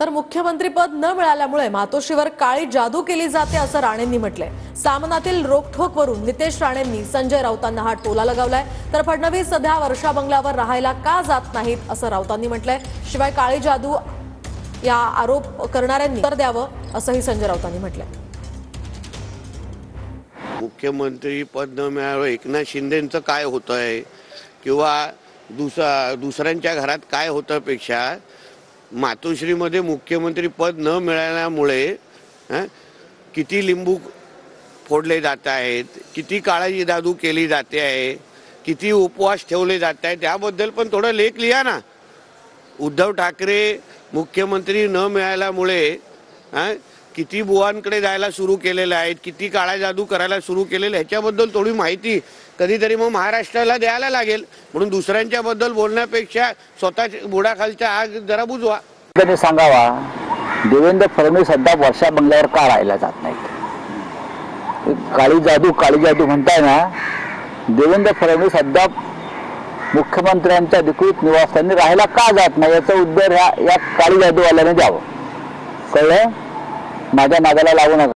तर मुख्यमंत्रीपद न मिळाल्यामुळे मातोश्रीवर काळी जादू केली जाते असं राणेंनी म्हटलंय। सामनातील रोखठोकवरून नितेश राणेंनी संजय राऊतांना हा टोला लगावलाय। तर फडणवीस सध्या वर्षा बंगल्यावर राहायला का जात नाहीत असं राऊतांनी म्हटलंय। शिवाय काळी जादू या आरोप करणाऱ्यांनी उत्तर द्यावं असंही संजय राऊतांनी म्हटलंय। मुख्यमंत्री पद न मिळाल्यावर एकनाथ शिंदेंचं काय होतंय किंवा दुसऱ्यांच्या घरात काय होतं पेक्षा मातोश्रीमध्ये मुख्यमंत्री पद न मिळाल्यामुळे किती लिंबू फोडले जात आहेत, किती काळी जादू केली जाते आहे, किती उपवास ठेवले जात आहेत, त्याबद्दल पण थोडं लेख लिहा ना। उद्धव ठाकरे मुख्यमंत्री न मिळाल्यामुळे किती बुवांकडे जायला सुरू केलेलं आहे, किती काळा जादू करायला सुरू केलेलं ह्याच्याबद्दल थोडी माहिती कधीतरी मग महाराष्ट्राला द्यायला लागेल। म्हणून दुसऱ्यांच्या बद्दल बोलण्यापेक्षा स्वतः बुडाखालच्या आग जरा बुजवा। त्यांनी सांगावा देवेंद्र फडणवीस सध्या वर्षा बंगल्यावर का राहायला जात नाहीत। काळी जादू म्हणताय ना, देवेंद्र फडणवीस सध्या मुख्यमंत्र्यांच्या अधिकृत निवासस्थानी राहायला का जात नाही याचं उत्तर या काळी जादूवाल्याने द्यावं। कळलं? माझ्या नादाला लागू नका।